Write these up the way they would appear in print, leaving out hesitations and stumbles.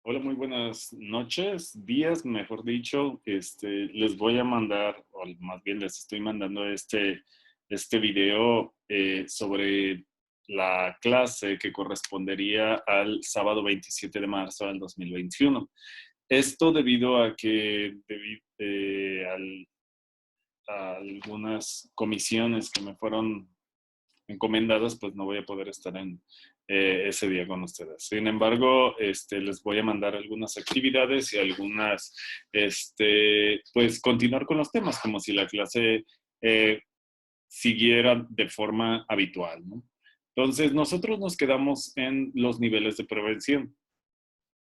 Hola, muy buenas noches, días, mejor dicho. Les voy a mandar, o más bien les estoy mandando este video sobre la clase que correspondería al sábado 27 de marzo del 2021. Esto debido a que a algunas comisiones que me fueron encomendadas, pues no voy a poder estar en ese día con ustedes. Sin embargo, les voy a mandar algunas actividades y pues continuar con los temas, como si la clase eh, siguiera de forma habitual, ¿no? Entonces, nosotros nos quedamos en los niveles de prevención.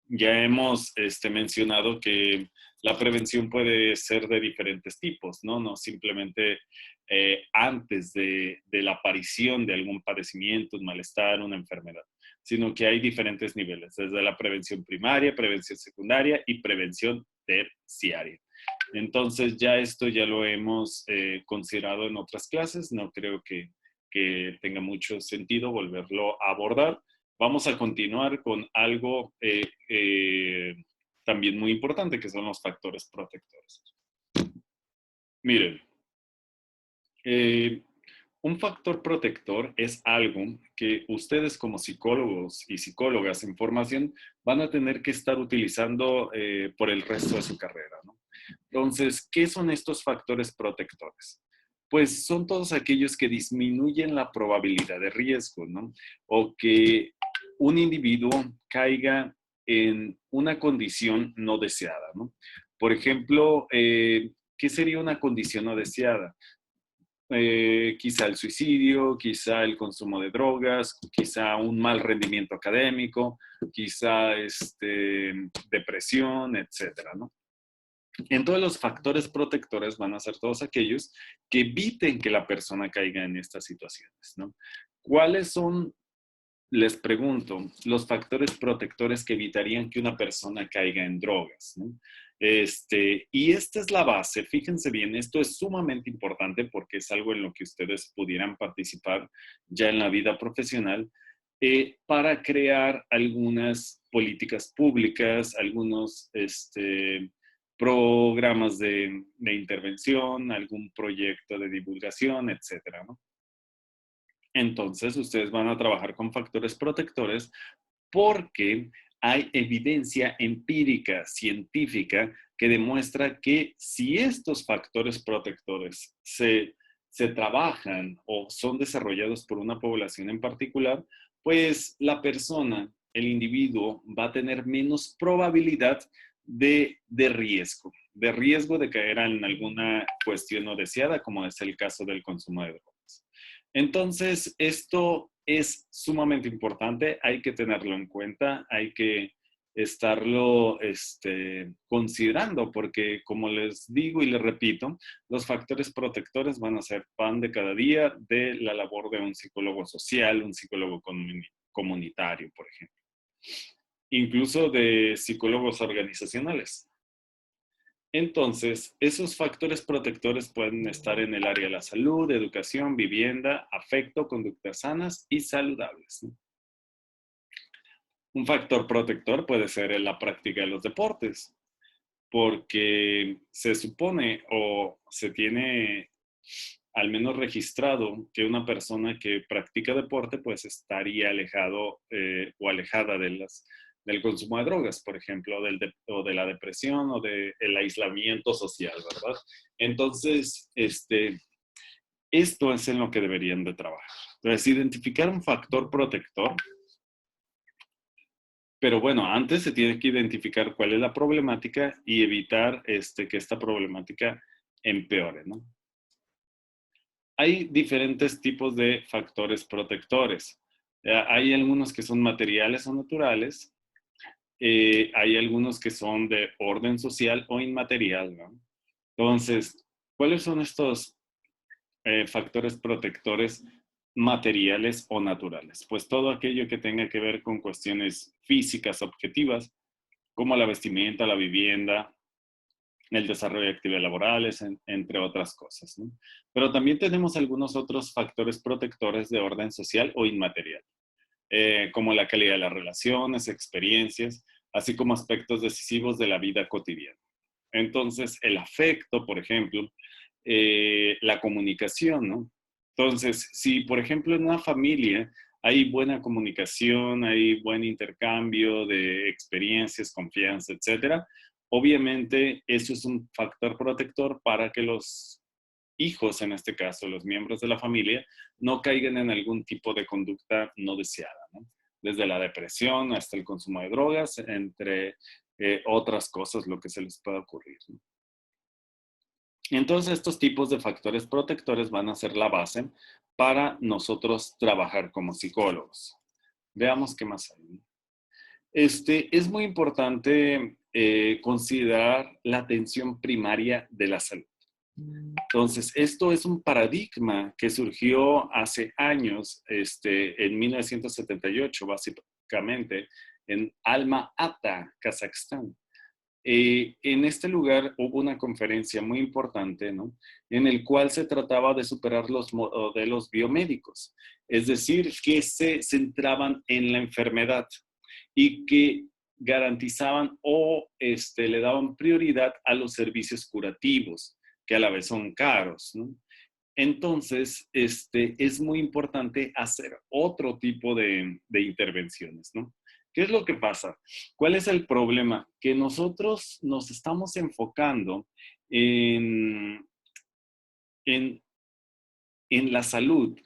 Ya hemos mencionado que la prevención puede ser de diferentes tipos, ¿no? No simplemente antes de la aparición de algún padecimiento, un malestar, una enfermedad, sino que hay diferentes niveles, desde la prevención primaria, prevención secundaria y prevención terciaria. Entonces, ya esto ya lo hemos considerado en otras clases, no creo que tenga mucho sentido volverlo a abordar. Vamos a continuar con algo también muy importante, que son los factores protectores. Miren, eh, un factor protector es algo que ustedes como psicólogos y psicólogas en formación van a tener que estar utilizando por el resto de su carrera, ¿no? Entonces, ¿qué son estos factores protectores? Pues son todos aquellos que disminuyen la probabilidad de riesgo, ¿no? O que un individuo caiga en una condición no deseada, ¿no? Por ejemplo, ¿qué sería una condición no deseada? Quizá el suicidio, quizá el consumo de drogas, quizá un mal rendimiento académico, quizá depresión, etcétera, ¿no? Entonces los factores protectores van a ser todos aquellos que eviten que la persona caiga en estas situaciones, ¿no? ¿Cuáles son, les pregunto, los factores protectores que evitarían que una persona caiga en drogas, ¿no? Y esta es la base, fíjense bien, esto es sumamente importante porque es algo en lo que ustedes pudieran participar ya en la vida profesional para crear algunas políticas públicas, algunos programas de intervención, algún proyecto de divulgación, etcétera, ¿no? Entonces, ustedes van a trabajar con factores protectores porque hay evidencia empírica, científica, que demuestra que si estos factores protectores se trabajan o son desarrollados por una población en particular, pues la persona, el individuo, va a tener menos probabilidad de riesgo de caer en alguna cuestión no deseada, como es el caso del consumo de drogas. Entonces, esto es sumamente importante, hay que tenerlo en cuenta, hay que estarlo considerando, porque como les digo y les repito, los factores protectores van a ser pan de cada día de la labor de un psicólogo social, un psicólogo comunitario, por ejemplo, incluso de psicólogos organizacionales. Entonces, esos factores protectores pueden estar en el área de la salud, educación, vivienda, afecto, conductas sanas y saludables, ¿no? Un factor protector puede ser en la práctica de los deportes, porque se supone o se tiene al menos registrado que una persona que practica deporte pues estaría alejado o alejada del consumo de drogas, por ejemplo, o de la depresión o del aislamiento social, ¿verdad? Entonces, esto es en lo que deberían de trabajar. Entonces, identificar un factor protector, pero bueno, antes se tiene que identificar cuál es la problemática y evitar que esta problemática empeore, ¿no? Hay diferentes tipos de factores protectores. Hay algunos que son materiales o naturales. Hay algunos que son de orden social o inmaterial, ¿no? Entonces, ¿cuáles son estos factores protectores materiales o naturales? Pues todo aquello que tenga que ver con cuestiones físicas objetivas, como la vestimenta, la vivienda, el desarrollo de actividades laborales, entre otras cosas, ¿no? Pero también tenemos algunos otros factores protectores de orden social o inmaterial, como la calidad de las relaciones, experiencias, así como aspectos decisivos de la vida cotidiana. Entonces, el afecto, por ejemplo, la comunicación, ¿no? Entonces, si, por ejemplo, en una familia hay buena comunicación, hay buen intercambio de experiencias, confianza, etcétera, obviamente eso es un factor protector para que los hijos, en este caso, los miembros de la familia, no caigan en algún tipo de conducta no deseada, ¿no? Desde la depresión hasta el consumo de drogas, entre otras cosas, lo que se les pueda ocurrir, ¿no? Entonces, estos tipos de factores protectores van a ser la base para nosotros trabajar como psicólogos. Veamos qué más hay. Es muy importante considerar la atención primaria de la salud. Entonces, esto es un paradigma que surgió hace años, en 1978, básicamente, en Alma-Ata, Kazajstán. En este lugar hubo una conferencia muy importante, ¿no? En el cual se trataba de superar los modelos biomédicos, es decir, que se centraban en la enfermedad y que garantizaban o le daban prioridad a los servicios curativos, que a la vez son caros, ¿no? Entonces, es muy importante hacer otro tipo de intervenciones, ¿no? ¿Qué es lo que pasa? ¿Cuál es el problema? Que nosotros nos estamos enfocando en, en, en la salud,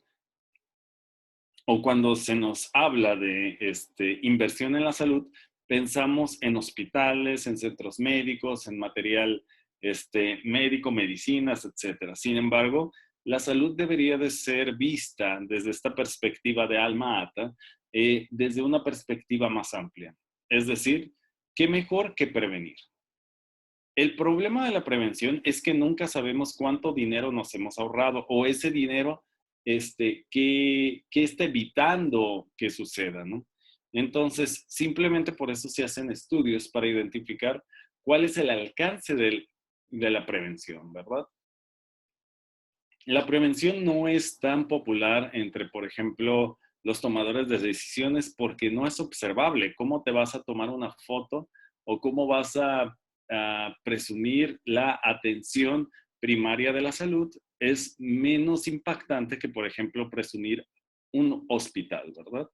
o cuando se nos habla de inversión en la salud, pensamos en hospitales, en centros médicos, en material médico, medicinas, etcétera. Sin embargo, la salud debería de ser vista desde esta perspectiva de alma ata, desde una perspectiva más amplia. Es decir, ¿qué mejor que prevenir? El problema de la prevención es que nunca sabemos cuánto dinero nos hemos ahorrado o ese dinero que está evitando que suceda, ¿no? Entonces, simplemente por eso se hacen estudios para identificar cuál es el alcance de la prevención, ¿verdad? La prevención no es tan popular entre, por ejemplo, los tomadores de decisiones porque no es observable. ¿Cómo te vas a tomar una foto o cómo vas a presumir la atención primaria de la salud? Es menos impactante que, por ejemplo, presumir un hospital, ¿verdad?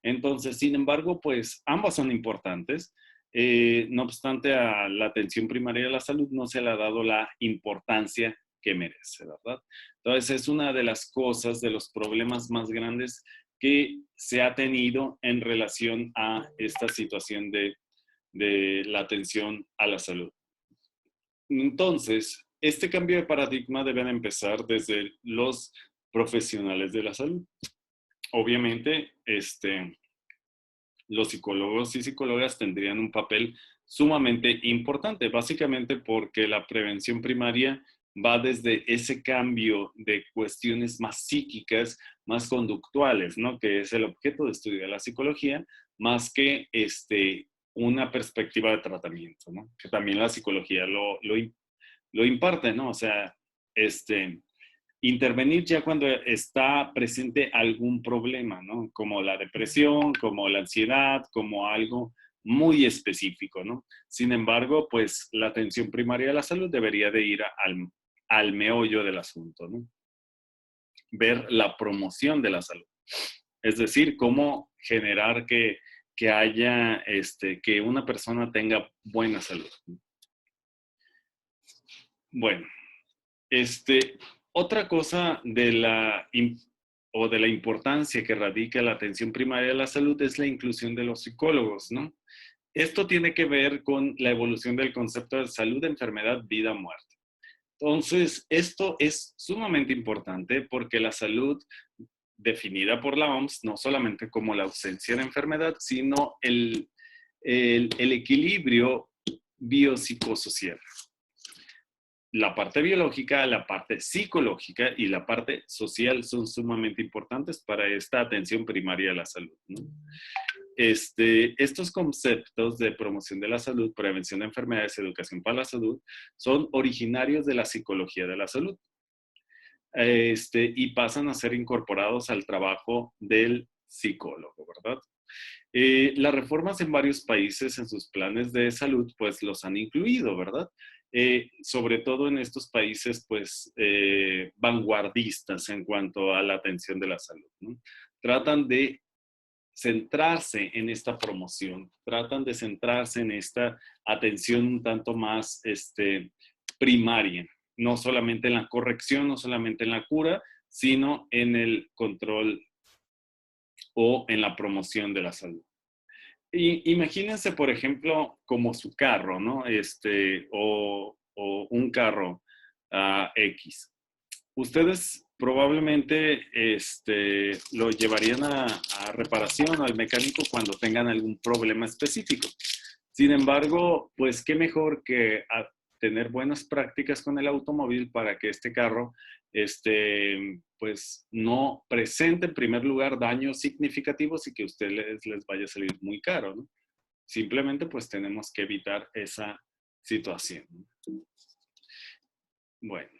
Entonces, sin embargo, pues ambas son importantes. No obstante, a la atención primaria de la salud no se le ha dado la importancia que merece, ¿verdad? Entonces, es una de las cosas, de los problemas más grandes que se ha tenido en relación a esta situación de la atención a la salud. Entonces, este cambio de paradigma debe empezar desde los profesionales de la salud. Obviamente, los psicólogos y psicólogas tendrían un papel sumamente importante, básicamente porque la prevención primaria va desde ese cambio de cuestiones más psíquicas, más conductuales, ¿no? Que es el objeto de estudio de la psicología, más que una perspectiva de tratamiento, ¿no? Que también la psicología lo imparte, ¿no? O sea, intervenir ya cuando está presente algún problema, ¿no? Como la depresión, como la ansiedad, como algo muy específico, ¿no? Sin embargo, pues la atención primaria de la salud debería de ir al meollo del asunto, ¿no? Ver la promoción de la salud. Es decir, cómo generar que haya, que una persona tenga buena salud. Bueno, otra cosa de la importancia que radica la atención primaria de la salud es la inclusión de los psicólogos, ¿no? Esto tiene que ver con la evolución del concepto de salud, enfermedad, vida, muerte. Entonces, esto es sumamente importante porque la salud, definida por la OMS, no solamente como la ausencia de enfermedad, sino el equilibrio biopsicosocial. La parte biológica, la parte psicológica y la parte social son sumamente importantes para esta atención primaria a la salud, ¿no? Estos conceptos de promoción de la salud, prevención de enfermedades, educación para la salud, son originarios de la psicología de la salud, y pasan a ser incorporados al trabajo del psicólogo, ¿verdad? Las reformas en varios países en sus planes de salud, pues los han incluido, ¿verdad? Sobre todo en estos países, pues, vanguardistas en cuanto a la atención de la salud, ¿no? Tratan de centrarse en esta promoción, tratan de centrarse en esta atención un tanto más primaria, no solamente en la corrección, no solamente en la cura, sino en el control o en la promoción de la salud. Y imagínense, por ejemplo, como su carro, ¿no? O un carro X. Ustedes probablemente lo llevarían a reparación al mecánico cuando tengan algún problema específico. Sin embargo, pues qué mejor que tener buenas prácticas con el automóvil para que este carro pues no presente en primer lugar daños significativos y que a ustedes les vaya a salir muy caro, ¿no? Simplemente pues tenemos que evitar esa situación. Bueno,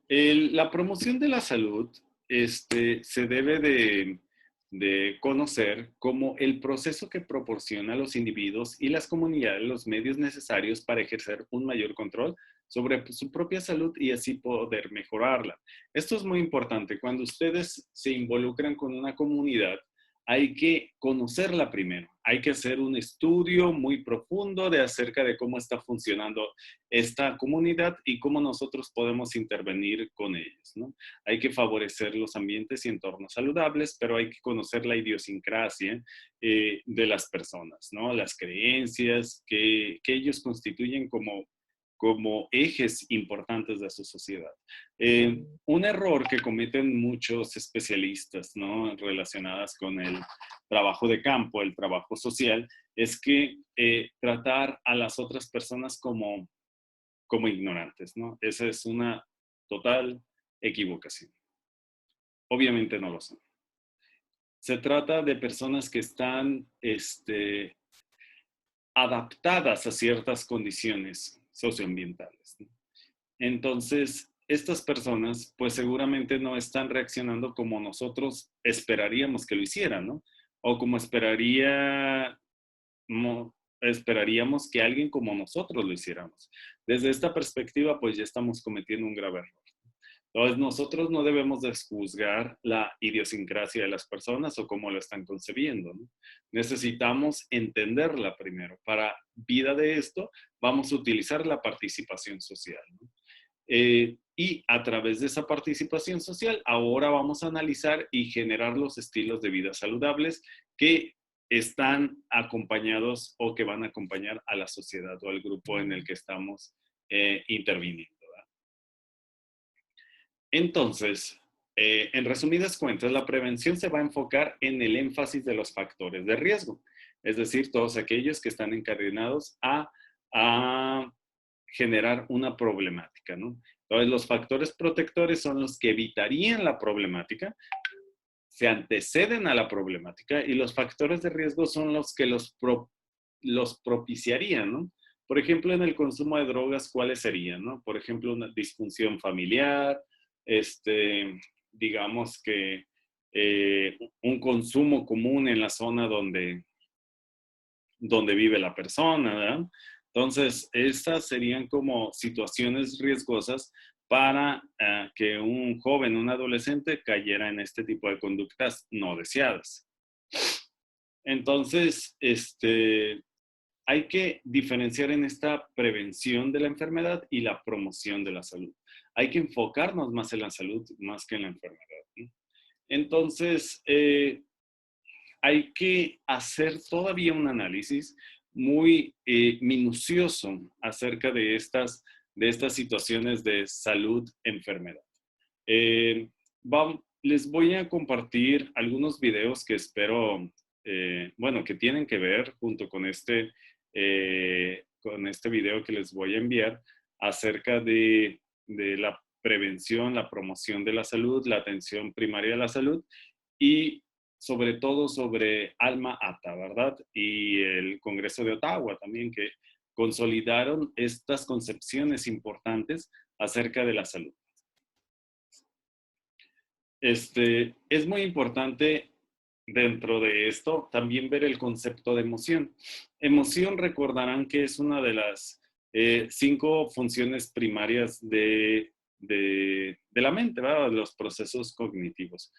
la promoción de la salud se debe de conocer como el proceso que proporciona a los individuos y las comunidades los medios necesarios para ejercer un mayor control sobre su propia salud y así poder mejorarla. Esto es muy importante. Cuando ustedes se involucran con una comunidad, hay que conocerla primero. Hay que hacer un estudio muy profundo de acerca de cómo está funcionando esta comunidad y cómo nosotros podemos intervenir con ellos, ¿no? Hay que favorecer los ambientes y entornos saludables, pero hay que conocer la idiosincrasia de las personas, ¿no? Las creencias que ellos constituyen como ejes importantes de su sociedad. Un error que cometen muchos especialistas, ¿no? Relacionadas con el trabajo de campo, el trabajo social, es que tratar a las otras personas como ignorantes, ¿no? Esa es una total equivocación. Obviamente no lo son. Se trata de personas que están adaptadas a ciertas condiciones socioambientales, ¿no? Entonces, estas personas, pues seguramente no están reaccionando como nosotros esperaríamos que lo hicieran, ¿no? O como esperaríamos que alguien como nosotros lo hiciéramos. Desde esta perspectiva, pues ya estamos cometiendo un grave error. Entonces, nosotros no debemos de juzgar la idiosincrasia de las personas o cómo lo están concebiendo, ¿no? Necesitamos entenderla primero. Para vida de esto, vamos a utilizar la participación social, ¿no? Y a través de esa participación social, ahora vamos a analizar y generar los estilos de vida saludables que están acompañados o que van a acompañar a la sociedad o al grupo en el que estamos interviniendo. Entonces, en resumidas cuentas, la prevención se va a enfocar en el énfasis de los factores de riesgo, es decir, todos aquellos que están encadenados a generar una problemática, ¿no? Entonces, los factores protectores son los que evitarían la problemática, se anteceden a la problemática y los factores de riesgo son los que los propiciarían, ¿no? Por ejemplo, en el consumo de drogas, ¿cuáles serían, no? Por ejemplo, una disfunción familiar, digamos que un consumo común en la zona donde vive la persona, ¿verdad? Entonces, estas serían como situaciones riesgosas para que un joven, un adolescente cayera en este tipo de conductas no deseadas. Entonces, hay que diferenciar en esta prevención de la enfermedad y la promoción de la salud. Hay que enfocarnos más en la salud más que en la enfermedad, ¿no? Entonces, hay que hacer todavía un análisis muy minucioso acerca de estas situaciones de salud-enfermedad. Les voy a compartir algunos videos que espero, bueno, que tienen que ver junto con este video que les voy a enviar acerca de la prevención, la promoción de la salud, la atención primaria de la salud y sobre todo sobre Alma Ata, ¿verdad? Y el Congreso de Ottawa también, que consolidaron estas concepciones importantes acerca de la salud. Es muy importante dentro de esto, también ver el concepto de emoción. Emoción, recordarán que es una de las 5 funciones primarias de la mente, ¿verdad? Los procesos cognitivos.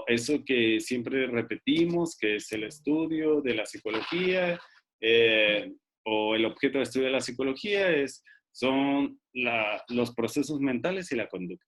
Eso que siempre repetimos, que es el estudio de la psicología, o el objeto de estudio de la psicología son los procesos mentales y la conducta.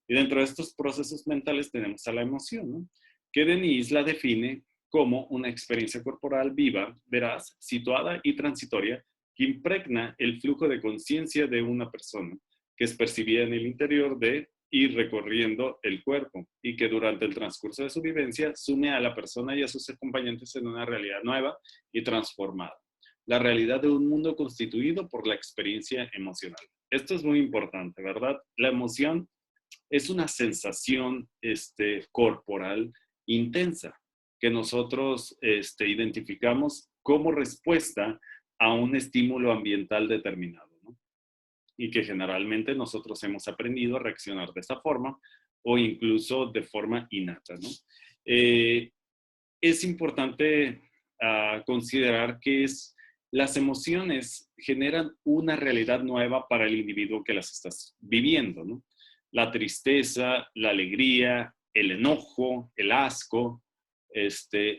Y dentro de estos procesos mentales tenemos a la emoción, ¿no? Que Denise la define como una experiencia corporal viva, veraz, situada y transitoria que impregna el flujo de conciencia de una persona, que es percibida en el interior de y recorriendo el cuerpo, y que durante el transcurso de su vivencia sume a la persona y a sus acompañantes en una realidad nueva y transformada. La realidad de un mundo constituido por la experiencia emocional. Esto es muy importante, ¿verdad? La emoción es una sensación corporal intensa que nosotros identificamos como respuesta a un estímulo ambiental determinado, ¿no? Y que generalmente nosotros hemos aprendido a reaccionar de esta forma o incluso de forma innata, ¿no? Es importante considerar que las emociones generan una realidad nueva para el individuo que las está viviendo, ¿no? La tristeza, la alegría, el enojo, el asco,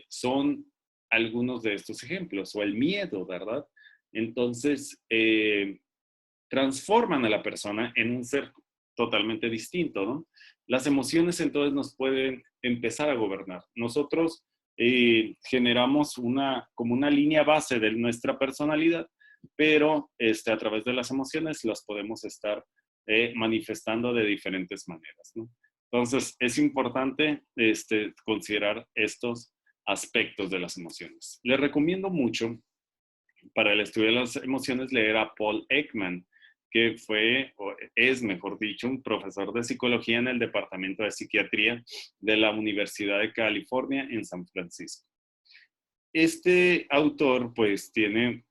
son algunos de estos ejemplos, o el miedo, ¿verdad? Entonces, transforman a la persona en un ser totalmente distinto, ¿no? Las emociones entonces nos pueden empezar a gobernar. Nosotros generamos como una línea base de nuestra personalidad, pero a través de las emociones las podemos estar manifestando de diferentes maneras, ¿no? Entonces, es importante considerar estos aspectos de las emociones. Les recomiendo mucho para el estudio de las emociones leer a Paul Ekman, que fue, o es mejor dicho, un profesor de psicología en el Departamento de Psiquiatría de la Universidad de California en San Francisco. Este autor pues tiene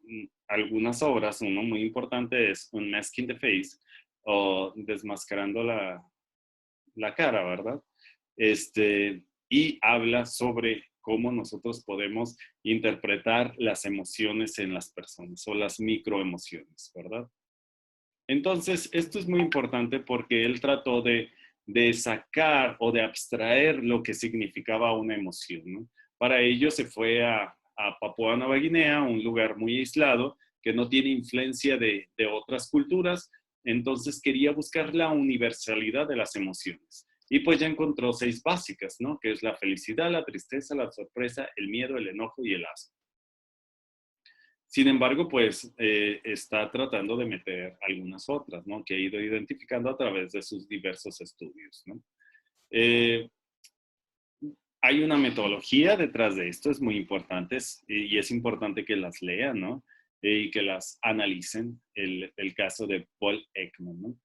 algunas obras, uno muy importante es Unmasking the Face, o Desmascarando la cara, ¿verdad? Y habla sobre cómo nosotros podemos interpretar las emociones en las personas o las microemociones, ¿verdad? Entonces, esto es muy importante porque él trató de sacar o de abstraer lo que significaba una emoción, ¿no? Para ello se fue a Papúa Nueva Guinea, un lugar muy aislado que no tiene influencia de otras culturas, entonces quería buscar la universalidad de las emociones. Y pues ya encontró 6 básicas, ¿no? Que es la felicidad, la tristeza, la sorpresa, el miedo, el enojo y el asco. Sin embargo, pues está tratando de meter algunas otras, ¿no? Que ha ido identificando a través de sus diversos estudios, ¿no? Eh, Hay una metodología detrás de esto, es muy importante y es importante que las lean, ¿no? Y que las analicen, el caso de Paul Ekman, ¿no?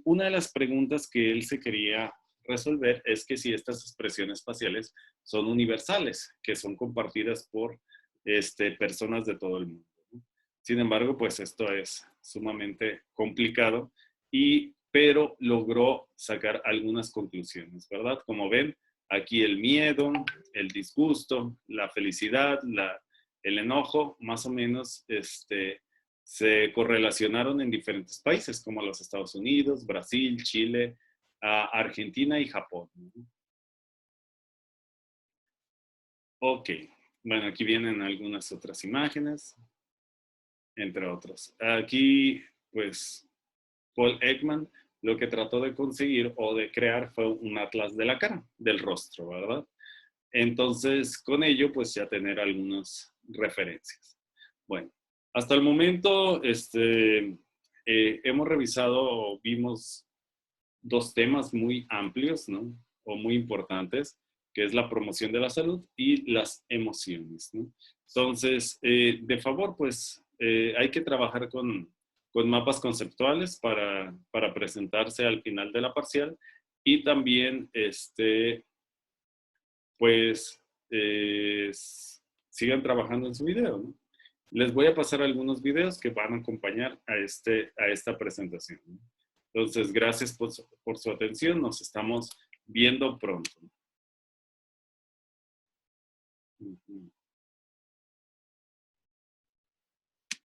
Una de las preguntas que él se quería resolver es que si estas expresiones faciales son universales, que son compartidas por personas de todo el mundo, ¿no? Sin embargo, pues esto es sumamente complicado, pero logró sacar algunas conclusiones, ¿verdad? Como ven, aquí el miedo, el disgusto, la felicidad, el enojo, más o menos se correlacionaron en diferentes países, como los Estados Unidos, Brasil, Chile, Argentina y Japón. Ok, bueno, aquí vienen algunas otras imágenes, entre otros. Aquí, pues, Paul Ekman lo que trató de conseguir o de crear fue un atlas de la cara, del rostro, ¿verdad? Entonces, con ello, pues ya tener algunas referencias. Bueno, hasta el momento hemos revisado, vimos 2 temas muy amplios, ¿no? O muy importantes, que es la promoción de la salud y las emociones, ¿no? Entonces, de favor, pues hay que trabajar con mapas conceptuales para presentarse al final de la parcial y también, pues sigan trabajando en su video, ¿no? Les voy a pasar algunos videos que van a acompañar a esta presentación, ¿no? Entonces, gracias por su atención. Nos estamos viendo pronto. Ujú.